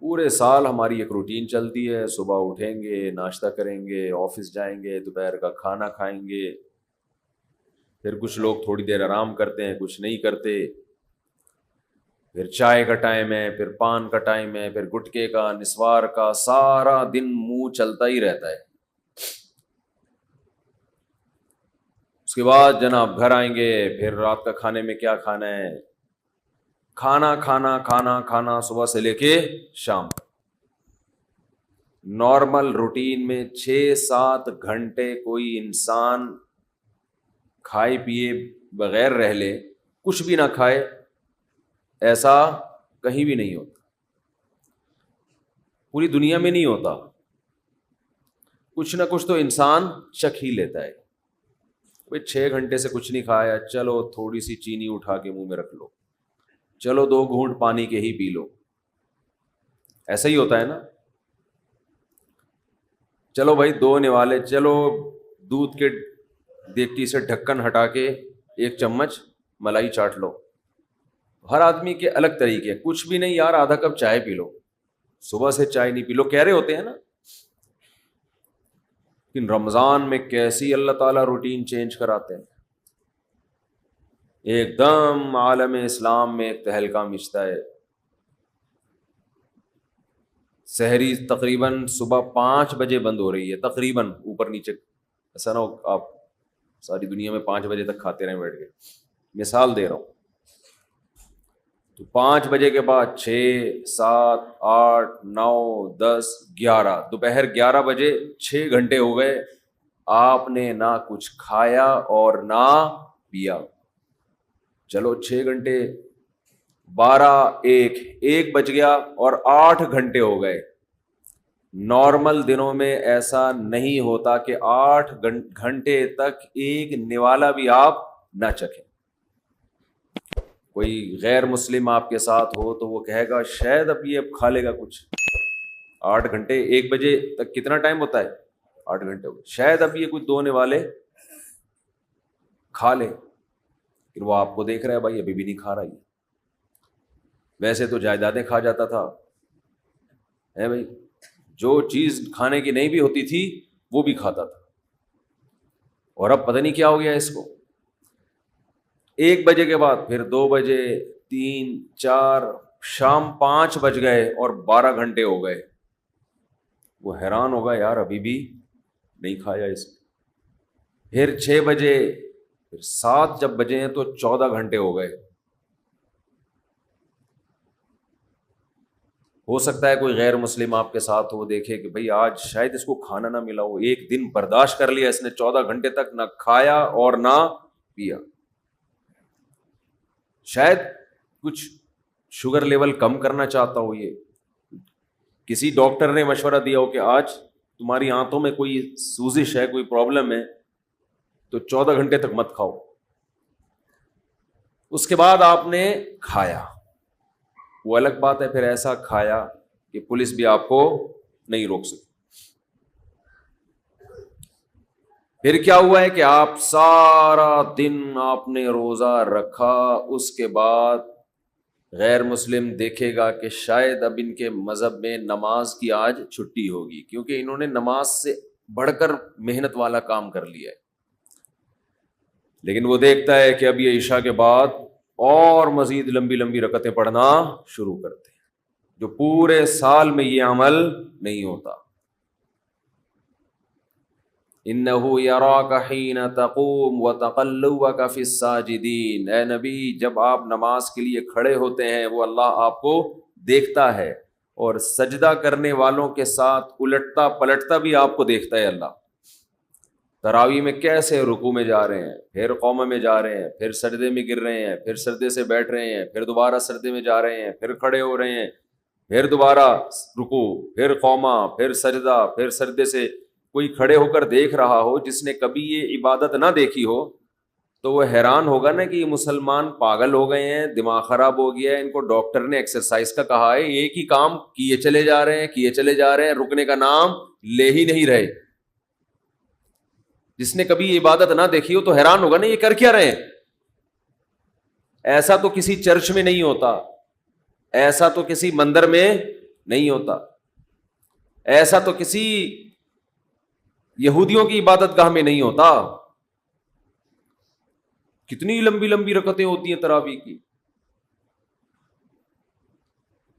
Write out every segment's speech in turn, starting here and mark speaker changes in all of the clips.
Speaker 1: پورے سال ہماری ایک روٹین چلتی ہے، صبح اٹھیں گے، ناشتہ کریں گے، آفس جائیں گے، دوپہر کا کھانا کھائیں گے، پھر کچھ لوگ تھوڑی دیر آرام کرتے ہیں، کچھ نہیں کرتے، پھر چائے کا ٹائم ہے، پھر پان کا ٹائم ہے، پھر گٹکے کا، نسوار کا، سارا دن منہ چلتا ہی رہتا ہے۔ اس کے بعد جناب گھر آئیں گے، پھر رات کا کھانے میں کیا کھانا ہے، کھانا کھانا کھانا کھانا صبح سے لے کے شام تک۔ نارمل روٹین میں 6-7 گھنٹے کوئی انسان کھائے پیے بغیر رہ لے، کچھ بھی نہ کھائے، ایسا کہیں بھی نہیں ہوتا، پوری دنیا میں نہیں ہوتا۔ کچھ نہ کچھ تو انسان چکھ ہی لیتا ہے۔ 6 گھنٹے سے کچھ نہیں کھایا، چلو تھوڑی سی چینی اٹھا کے منہ میں رکھ لو، چلو 2 گھونٹ پانی کے ہی پی لو، ایسا ہی ہوتا ہے نا۔ چلو بھائی 2 نوالے، چلو دودھ کے دیگچی سے ڈھکن ہٹا کے 1 چمچ ملائی چاٹ لو۔ ہر آدمی کے الگ طریقے، کچھ بھی نہیں یار، آدھا کپ چائے پی لو، صبح سے چائے نہیں پی لو، کہہ رہے ہوتے ہیں نا۔ لیکن رمضان میں کیسی اللہ تعالیٰ روٹین چینج کراتے ہیں، ایک دم عالم اسلام میں ایک تہلکہ مچتا ہے۔ سحری تقریباً صبح 5 بجے بند ہو رہی ہے، تقریباً، اوپر نیچے، ایسا نہ ہو آپ ساری دنیا میں 5 بجے تک کھاتے رہیں بیٹھ کے، مثال دے رہا ہوں۔ تو 5 بجے کے بعد 6 7 8 9 10 11، دوپہر 11 بجے 6 گھنٹے ہو گئے، آپ نے نہ کچھ کھایا اور نہ پیا۔ چلو 6 گھنٹے، 12 1 بج گیا اور 8 گھنٹے ہو گئے۔ نارمل دنوں میں ایسا نہیں ہوتا کہ 8 گھنٹے تک ایک نوالا بھی آپ نہ چکھیں۔ کوئی غیر مسلم آپ کے ساتھ ہو تو وہ کہے گا شاید اب یہ کھا لے گا کچھ، 8 گھنٹے، 1 بجے تک کتنا ٹائم ہوتا ہے، 8 گھنٹے ہو گئے، شاید اب یہ کچھ 2 نوالے کھا لے۔ پھر وہ آپ کو دیکھ رہا ہے بھائی ابھی بھی نہیں کھا رہا، یہ ویسے تو جائیدادیں کھا جاتا تھا، ہے بھائی، جو چیز کھانے کی نہیں بھی ہوتی تھی وہ بھی کھاتا تھا، اور اب پتہ نہیں کیا ہو گیا اس کو۔ 1 بجے کے بعد پھر 2 بجے، 3 4، شام 5 بج گئے اور 12 گھنٹے ہو گئے۔ وہ حیران ہوگا یار ابھی بھی نہیں کھایا اس نے۔ پھر 6 بجے، پھر 7 جب بجے ہیں تو 14 گھنٹے ہو گئے۔ ہو سکتا ہے کوئی غیر مسلم آپ کے ساتھ ہو، دیکھے کہ بھئی آج شاید اس کو کھانا نہ ملا ہو، 1 دن برداشت کر لیا اس نے، 14 گھنٹے تک نہ کھایا اور نہ پیا۔ شاید کچھ شوگر لیول کم کرنا چاہتا ہو، یہ کسی ڈاکٹر نے مشورہ دیا ہو کہ آج تمہاری آنتوں میں کوئی سوزش ہے، کوئی پرابلم ہے، تو 14 گھنٹے تک مت کھاؤ۔ اس کے بعد آپ نے کھایا، وہ الگ بات ہے، پھر ایسا کھایا کہ پولیس بھی آپ کو نہیں روک سکتی۔ پھر کیا ہوا ہے کہ آپ سارا دن آپ نے روزہ رکھا، اس کے بعد غیر مسلم دیکھے گا کہ شاید اب ان کے مذہب میں نماز کی آج چھٹی ہوگی، کیونکہ انہوں نے نماز سے بڑھ کر محنت والا کام کر لیا ہے۔ لیکن وہ دیکھتا ہے کہ اب یہ عشاء کے بعد اور مزید لمبی لمبی رکعتیں پڑھنا شروع کرتے ہیں، جو پورے سال میں یہ عمل نہیں ہوتا۔ اِنَّهُ يَرَاكَ حِينَ تَقُومُ وَتَقَلُّبَكَ فِي السَّاجِدِينَ۔ اے نبی، جب آپ نماز کے لیے کھڑے ہوتے ہیں وہ اللہ آپ کو دیکھتا ہے، اور سجدہ کرنے والوں کے ساتھ الٹتا پلٹتا بھی آپ کو دیکھتا ہے اللہ۔ تراویح میں کیسے رکوع میں جا رہے ہیں، پھر قومہ میں جا رہے ہیں، پھر سجدے میں گر رہے ہیں، پھر سجدے سے بیٹھ رہے ہیں، پھر دوبارہ سجدے میں جا رہے ہیں، پھر کھڑے ہو رہے ہیں، پھر دوبارہ رکوع، پھر قومہ، پھر سجدہ، پھر سجدے سے۔ کوئی کھڑے ہو کر دیکھ رہا ہو جس نے کبھی یہ عبادت نہ دیکھی ہو تو وہ حیران ہوگا نا کہ یہ مسلمان پاگل ہو گئے ہیں، دماغ خراب ہو گیا ہے، ان کو ڈاکٹر نے ایکسرسائز کا کہا ہے، ایک ہی کام کیے چلے جا رہے ہیں، کیے چلے جا رہے ہیں، رکنے کا نام لے ہی نہیں رہے۔ جس نے کبھی عبادت نہ دیکھی ہو تو حیران ہوگا نا یہ کر کیا رہے ہیں۔ ایسا تو کسی چرچ میں نہیں ہوتا، ایسا تو کسی مندر میں نہیں ہوتا. ایسا تو کسی یہودیوں کی عبادت گاہ میں نہیں ہوتا. کتنی لمبی لمبی رکعتیں ہوتی ہیں تراویح کی.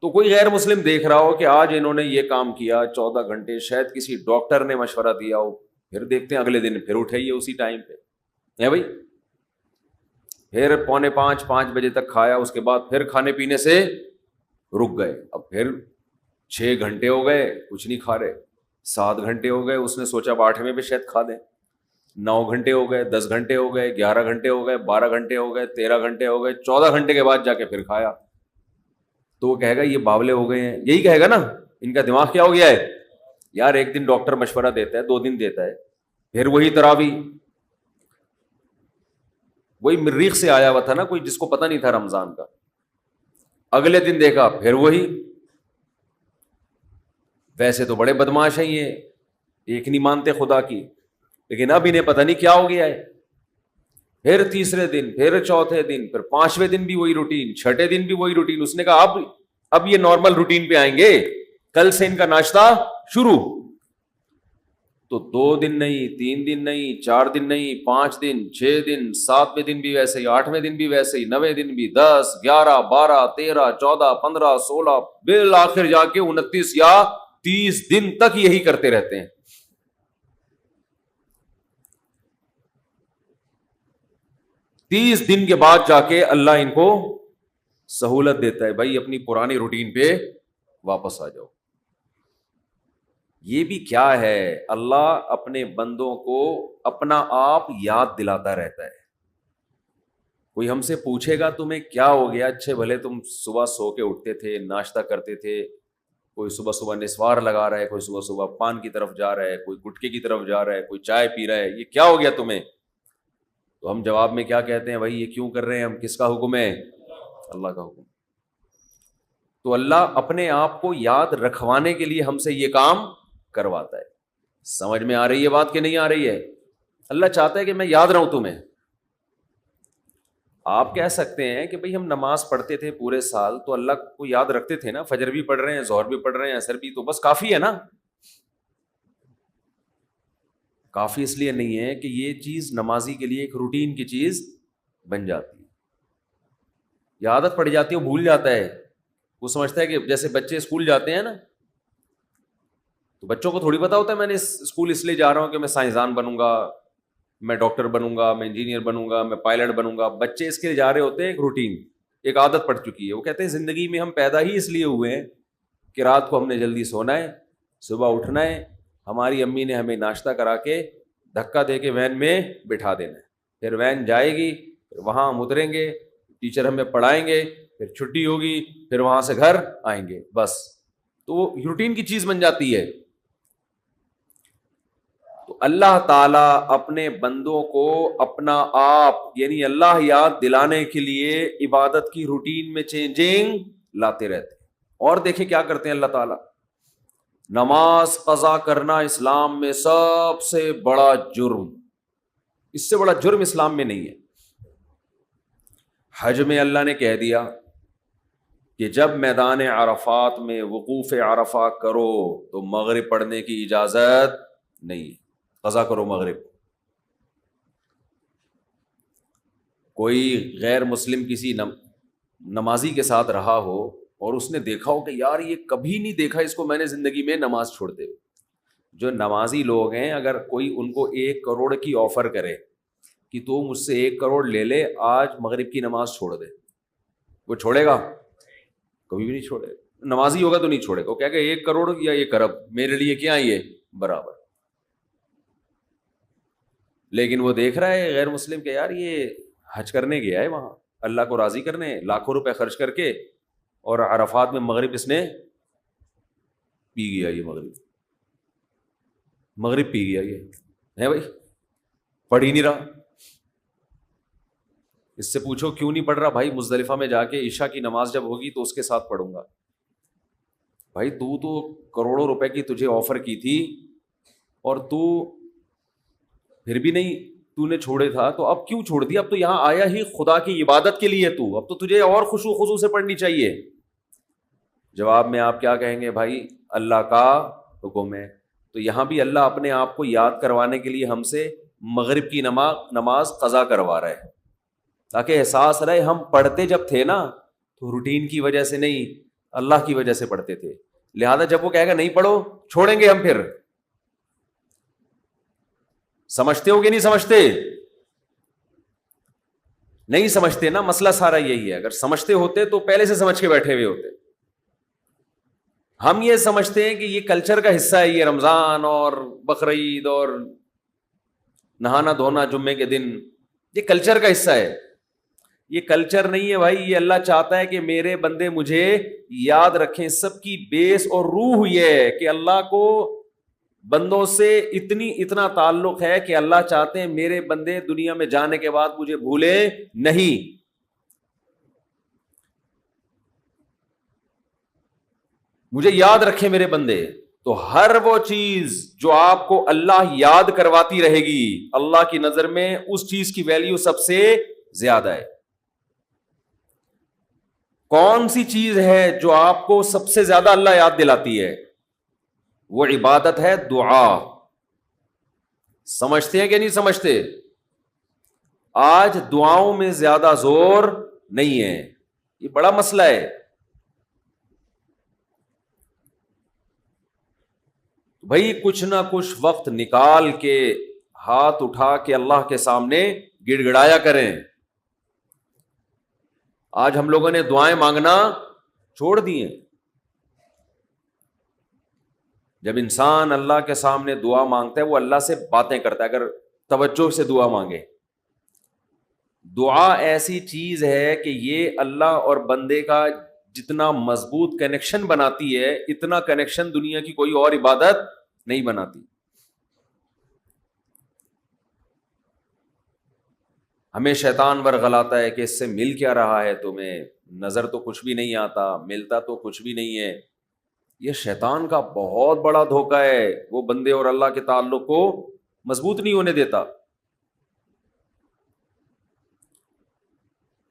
Speaker 1: تو کوئی غیر مسلم دیکھ رہا ہو کہ آج انہوں نے یہ کام کیا 14 گھنٹے، شاید کسی ڈاکٹر نے مشورہ دیا ہو، پھر دیکھتے ہیں اگلے دن پھر اٹھائیے اسی ٹائم پہ ہے بھائی. پھر 4:45 بجے تک کھایا، اس کے بعد پھر کھانے پینے سے رک گئے. اب پھر 6 گھنٹے ہو گئے کچھ نہیں کھا رہے، 7 گھنٹے ہو گئے، اس نے سوچا اب 8ویں پہ شاید کھا دیں. 9 گھنٹے ہو گئے، 10 گھنٹے ہو گئے، 11 گھنٹے ہو گئے، 12 گھنٹے ہو گئے، 13 گھنٹے ہو گئے، 14 گھنٹے کے بعد جا کے پھر کھایا. تو وہ کہے گا یہ باولے ہو گئے ہیں، یہی کہے گا نا. ان کا دماغ کیا ہو گیا ہے یار. ایک دن ڈاکٹر مشورہ دیتا ہے، 2 دن دیتا ہے، پھر وہی تراویح. وہی مریخ سے آیا ہوا تھا نا کوئی، جس کو پتہ نہیں تھا رمضان کا، اگلے دن دیکھا پھر وہی. ویسے تو بڑے بدماش ہیں یہ، ایک نہیں مانتے خدا کی، لیکن اب انہیں پتہ نہیں کیا ہو گیا ہے. پھر تیسرے دن، پھر چوتھے دن، پھر 5ویں دن بھی وہی روٹین، 6ٹھے دن بھی وہی روٹین. اس نے کہا اب یہ نارمل روٹین پہ آئیں گے، کل سے ان کا ناشتہ شروع. تو 2 دن نہیں، 3 دن نہیں، 4 دن نہیں، 5 دن، 6 دن، 7ویں دن بھی ویسے ہی، 8ویں دن بھی ویسے ہی، 9ویں دن بھی 10، 11، 12، 13، 14، 15، 16، بالآخر جا کے 29 یا 30 دن تک یہی کرتے رہتے ہیں. 30 دن کے بعد جا کے اللہ ان کو سہولت دیتا ہے، بھائی اپنی پرانی روٹین پہ واپس آ جاؤ. یہ بھی کیا ہے، اللہ اپنے بندوں کو اپنا آپ یاد دلاتا رہتا ہے. کوئی ہم سے پوچھے گا تمہیں کیا ہو گیا، اچھے بھلے تم صبح سو کے اٹھتے تھے، ناشتہ کرتے تھے، کوئی صبح صبح نسوار لگا رہا ہے، کوئی صبح صبح پان کی طرف جا رہا ہے، کوئی گٹکے کی طرف جا رہا ہے، کوئی چائے پی رہا ہے، یہ کیا ہو گیا تمہیں؟ تو ہم جواب میں کیا کہتے ہیں، بھائی یہ کیوں کر رہے ہیں ہم، کس کا حکم ہے؟ اللہ کا حکم. تو اللہ اپنے آپ کو یاد رکھوانے کے لیے ہم سے یہ کام کرواتا ہے. سمجھ میں آ رہی ہے بات کہ نہیں آ رہی ہے؟ اللہ چاہتا ہے کہ میں یاد رہوں تمہیں. آپ کہہ سکتے ہیں کہ بھئی ہم نماز پڑھتے تھے پورے سال تو اللہ کو یاد رکھتے تھے نا، فجر بھی پڑھ رہے ہیں، ظہر بھی پڑھ رہے ہیں، عصر بھی، تو بس کافی ہے نا. کافی اس لیے نہیں ہے کہ یہ چیز نمازی کے لیے ایک روٹین کی چیز بن جاتی ہے، یہ عادت پڑ جاتی ہے، وہ بھول جاتا ہے. وہ سمجھتا ہے کہ جیسے بچے اسکول جاتے ہیں نا، تو بچوں کو تھوڑی پتا ہوتا ہے میں نے اسکول اس لیے جا رہا ہوں کہ میں سائنسدان بنوں گا، میں ڈاکٹر بنوں گا، میں انجینئر بنوں گا، میں پائلٹ بنوں گا. بچے اس کے لیے جا رہے ہوتے ہیں، ایک روٹین، ایک عادت پڑ چکی ہے. وہ کہتے ہیں زندگی میں ہم پیدا ہی اس لیے ہوئے ہیں کہ رات کو ہم نے جلدی سونا ہے، صبح اٹھنا ہے، ہماری امی نے ہمیں ناشتہ کرا کے دھکا دے کے وین میں بٹھا دینا ہے، پھر وین جائے گی، پھر وہاں ہم اتریں گے، ٹیچر ہمیں پڑھائیں گے، پھر چھٹی ہوگی، پھر وہاں سے گھر آئیں گے، بس. تو وہ روٹین کی چیز بن جاتی ہے. تو اللہ تعالیٰ اپنے بندوں کو اپنا آپ یعنی اللہ یاد دلانے کے لیے عبادت کی روٹین میں چینجنگ لاتے رہتے ہیں. اور دیکھیں کیا کرتے ہیں اللہ تعالیٰ، نماز قضا کرنا اسلام میں سب سے بڑا جرم، اس سے بڑا جرم اسلام میں نہیں ہے. حج میں اللہ نے کہہ دیا کہ جب میدان عرفات میں وقوف عرفہ کرو تو مغرب پڑھنے کی اجازت نہیں، قضا کرو مغرب. کوئی غیر مسلم کسی نمازی کے ساتھ رہا ہو اور اس نے دیکھا ہو کہ یار یہ کبھی نہیں دیکھا اس کو میں نے زندگی میں نماز چھوڑتے ہوئے. جو نمازی لوگ ہیں اگر کوئی ان کو 1 کروڑ کی آفر کرے کہ تو مجھ سے 1 کروڑ لے لے، آج مغرب کی نماز چھوڑ دے، وہ چھوڑے گا؟ کبھی بھی نہیں چھوڑے. نمازی ہوگا تو نہیں چھوڑے گا، وہ کہے گا 1 کروڑ یا 1 ارب میرے لیے کیا یہ برابر. لیکن وہ دیکھ رہا ہے غیر مسلم کہ یار یہ حج کرنے گیا ہے وہاں اللہ کو راضی کرنے، لاکھوں روپے خرچ کر کے، اور عرفات میں مغرب اس نے پی گیا، یہ مغرب پی گیا، یہ ہے بھائی پڑھ ہی نہیں رہا. اس سے پوچھو کیوں نہیں پڑھ رہا؟ بھائی مزدلفہ میں جا کے عشاء کی نماز جب ہوگی تو اس کے ساتھ پڑھوں گا. بھائی تو کروڑوں روپے کی تجھے آفر کی تھی اور تو پھر بھی نہیں، تو نے چھوڑے تھا، تو اب کیوں چھوڑ دیا؟ اب تو یہاں آیا ہی خدا کی عبادت کے لیے، تو اب تو تجھے اور خشوع و خضوع سے پڑھنی چاہیے. جواب میں آپ کیا کہیں گے؟ بھائی اللہ کا حکم ہے. تو یہاں بھی اللہ اپنے آپ کو یاد کروانے کے لیے ہم سے مغرب کی نماز قضا کروا رہا ہے، تاکہ احساس رہے ہم پڑھتے جب تھے نا تو روٹین کی وجہ سے نہیں، اللہ کی وجہ سے پڑھتے تھے. لہذا جب وہ کہے گا نہیں پڑھو، چھوڑیں گے ہم. پھر سمجھتے ہو کہ نہیں سمجھتے؟ نہیں سمجھتے نا، مسئلہ سارا یہی ہے. اگر سمجھتے ہوتے تو پہلے سے سمجھ کے بیٹھے ہوئے ہوتے. ہم یہ سمجھتے ہیں کہ یہ کلچر کا حصہ ہے، یہ رمضان اور بقرعید اور نہانا دھونا جمعے کے دن، یہ کلچر کا حصہ ہے. یہ کلچر نہیں ہے بھائی. یہ اللہ چاہتا ہے کہ میرے بندے مجھے یاد رکھیں. سب کی بیس اور روح یہ ہے کہ اللہ کو بندوں سے اتنا تعلق ہے کہ اللہ چاہتے ہیں میرے بندے دنیا میں جانے کے بعد مجھے بھولے نہیں. مجھے یاد رکھیں میرے بندے. تو ہر وہ چیز جو آپ کو اللہ یاد کرواتی رہے گی، اللہ کی نظر میں اس چیز کی ویلیو سب سے زیادہ ہے. کون سی چیز ہے جو آپ کو سب سے زیادہ اللہ یاد دلاتی ہے؟ وہ عبادت ہے، دعا. سمجھتے ہیں کہ نہیں سمجھتے؟ آج دعاؤں میں زیادہ زور نہیں ہے. یہ بڑا مسئلہ ہے. بھائی کچھ نہ کچھ وقت نکال کے ہاتھ اٹھا کے اللہ کے سامنے گڑ گڑایا کریں. آج ہم لوگوں نے دعائیں مانگنا چھوڑ دی ہیں. جب انسان اللہ کے سامنے دعا مانگتا ہے وہ اللہ سے باتیں کرتا ہے. اگر توجہ سے دعا مانگے، دعا ایسی چیز ہے کہ یہ اللہ اور بندے کا جتنا مضبوط کنیکشن بناتی ہے، اتنا کنیکشن دنیا کی کوئی اور عبادت نہیں بناتی. ہمیں شیطان ورغلاتا ہے کہ اس سے مل کیا رہا ہے تمہیں، نظر تو کچھ بھی نہیں آتا، ملتا تو کچھ بھی نہیں ہے. یہ شیطان کا بہت بڑا دھوکہ ہے. وہ بندے اور اللہ کے تعلق کو مضبوط نہیں ہونے دیتا.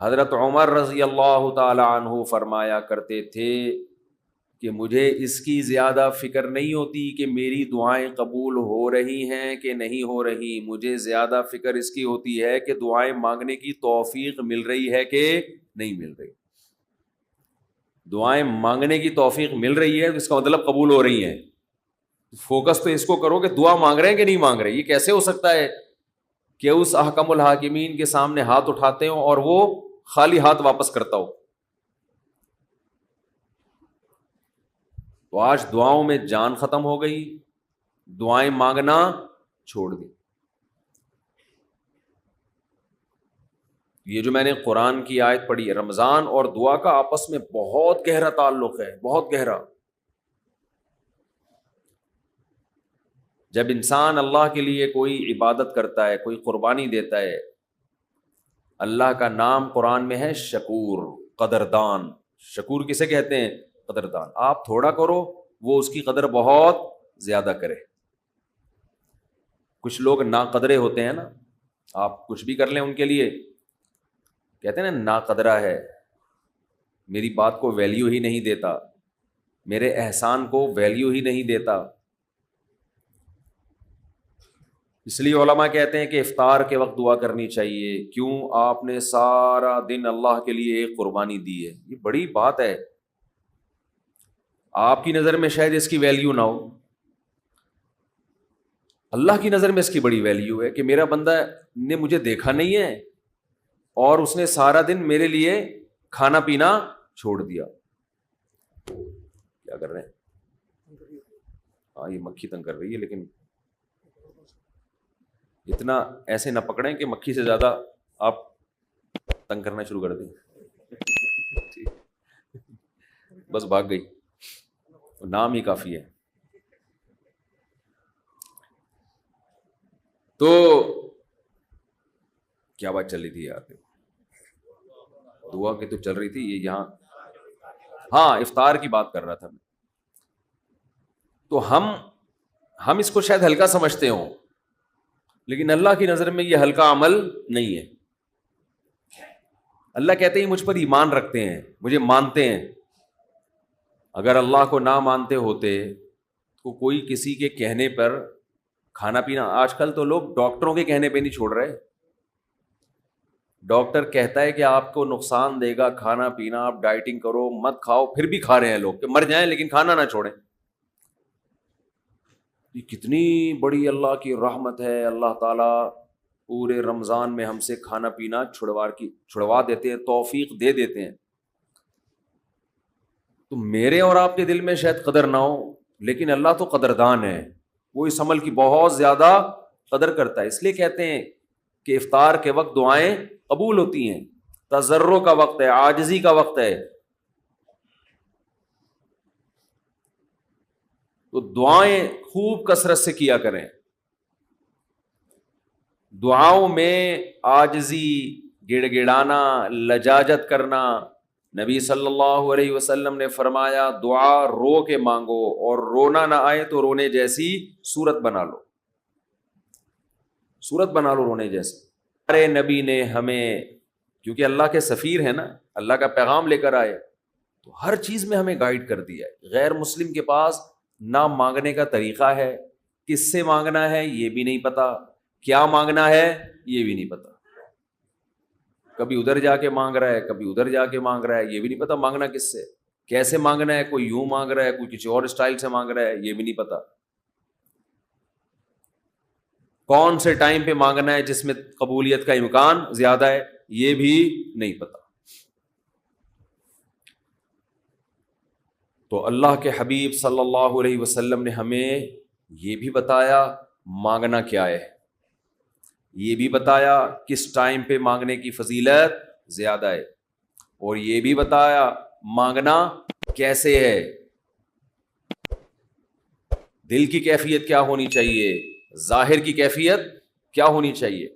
Speaker 1: حضرت عمر رضی اللہ تعالی عنہ فرمایا کرتے تھے کہ مجھے اس کی زیادہ فکر نہیں ہوتی کہ میری دعائیں قبول ہو رہی ہیں کہ نہیں ہو رہی. مجھے زیادہ فکر اس کی ہوتی ہے کہ دعائیں مانگنے کی توفیق مل رہی ہے کہ نہیں مل رہی. دعائیں مانگنے کی توفیق مل رہی ہے اس کا مطلب قبول ہو رہی ہیں. فوکس تو اس کو کرو کہ دعا مانگ رہے ہیں کہ نہیں مانگ رہے. یہ کیسے ہو سکتا ہے کہ اس احکم الحاکمین کے سامنے ہاتھ اٹھاتے ہوں اور وہ خالی ہاتھ واپس کرتا ہو. تو آج دعاؤں میں جان ختم ہو گئی، دعائیں مانگنا چھوڑ دی. یہ جو میں نے قرآن کی آیت پڑھی ہے، رمضان اور دعا کا آپس میں بہت گہرا تعلق ہے، بہت گہرا. جب انسان اللہ کے لیے کوئی عبادت کرتا ہے، کوئی قربانی دیتا ہے، اللہ کا نام قرآن میں ہے شکور، قدردان. شکور کسے کہتے ہیں؟ قدردان. آپ تھوڑا کرو وہ اس کی قدر بہت زیادہ کرے. کچھ لوگ ناقدرے ہوتے ہیں نا، آپ کچھ بھی کر لیں ان کے لیے کہتے ہیں نا ناقدرہ ہے، میری بات کو ویلیو ہی نہیں دیتا، میرے احسان کو ویلیو ہی نہیں دیتا. اس لیے علماء کہتے ہیں کہ افطار کے وقت دعا کرنی چاہیے. کیوں؟ آپ نے سارا دن اللہ کے لیے ایک قربانی دی ہے. یہ بڑی بات ہے. آپ کی نظر میں شاید اس کی ویلیو نہ ہو، اللہ کی نظر میں اس کی بڑی ویلیو ہے کہ میرا بندہ نے مجھے دیکھا نہیں ہے اور اس نے سارا دن میرے لیے کھانا پینا چھوڑ دیا. کیا کر رہے ہیں؟ ہاں یہ مکھی تنگ کر رہی ہے، لیکن اتنا ایسے نہ پکڑیں کہ مکھی سے زیادہ آپ تنگ کرنا شروع کر دیں. بس بھاگ گئی، نام ہی کافی ہے. تو کیا بات چل رہی تھی یار؟ دعا کی تو چل رہی تھی یہ یہاں. ہاں افطار کی بات کر رہا تھا میں. تو ہم اس کو شاید ہلکا سمجھتے ہوں، لیکن اللہ کی نظر میں یہ ہلکا عمل نہیں ہے. اللہ کہتے ہیں مجھ پر ایمان رکھتے ہیں، مجھے مانتے ہیں. اگر اللہ کو نہ مانتے ہوتے تو کوئی کسی کے کہنے پر کھانا پینا، آج کل تو لوگ ڈاکٹروں کے کہنے پہ نہیں چھوڑ رہے. ڈاکٹر کہتا ہے کہ آپ کو نقصان دے گا کھانا پینا، آپ ڈائٹنگ کرو مت کھاؤ، پھر بھی کھا رہے ہیں لوگ کہ مر جائیں لیکن کھانا نہ چھوڑیں. یہ کتنی بڑی اللہ کی رحمت ہے. اللہ تعالیٰ پورے رمضان میں ہم سے کھانا پینا چھڑوا دیتے ہیں، توفیق دے دیتے ہیں. تو میرے اور آپ کے دل میں شاید قدر نہ ہو، لیکن اللہ تو قدردان ہے، وہ اس عمل کی بہت زیادہ قدر کرتا ہے. اس لیے کہتے ہیں کہ افطار کے وقت دعائیں قبول ہوتی ہیں، تضرع کا وقت ہے، عاجزی کا وقت ہے. تو دعائیں خوب کثرت سے کیا کریں. دعاؤں میں عاجزی، گڑ گڑانا، لجاجت کرنا. نبی صلی اللہ علیہ وسلم نے فرمایا دعا رو کے مانگو، اور رونا نہ آئے تو رونے جیسی صورت بنا لو، صورت بنا لو رونے جیسی. ہمارے نبی نے ہمیں، کیونکہ اللہ کے سفیر ہیں نا، اللہ کا پیغام لے کر آئے، تو ہر چیز میں ہمیں گائیڈ کر دیا ہے. غیر مسلم کے پاس نہ مانگنے کا طریقہ ہے، کس سے مانگنا ہے یہ بھی نہیں پتا، کیا مانگنا ہے یہ بھی نہیں پتا. کبھی ادھر جا کے مانگ رہا ہے، کبھی ادھر جا کے مانگ رہا ہے، یہ بھی نہیں پتا مانگنا کس سے، کیسے مانگنا ہے. کوئی یوں مانگ رہا ہے، کوئی کسی اور اسٹائل سے مانگ رہا ہے، یہ بھی نہیں پتا. کون سے ٹائم پہ مانگنا ہے جس میں قبولیت کا امکان زیادہ ہے، یہ بھی نہیں پتا. تو اللہ کے حبیب صلی اللہ علیہ وسلم نے ہمیں یہ بھی بتایا مانگنا کیا ہے، یہ بھی بتایا کس ٹائم پہ مانگنے کی فضیلت زیادہ ہے، اور یہ بھی بتایا مانگنا کیسے ہے، دل کی کیفیت کیا ہونی چاہیے، ظاہر کی کیفیت کیا ہونی چاہیے.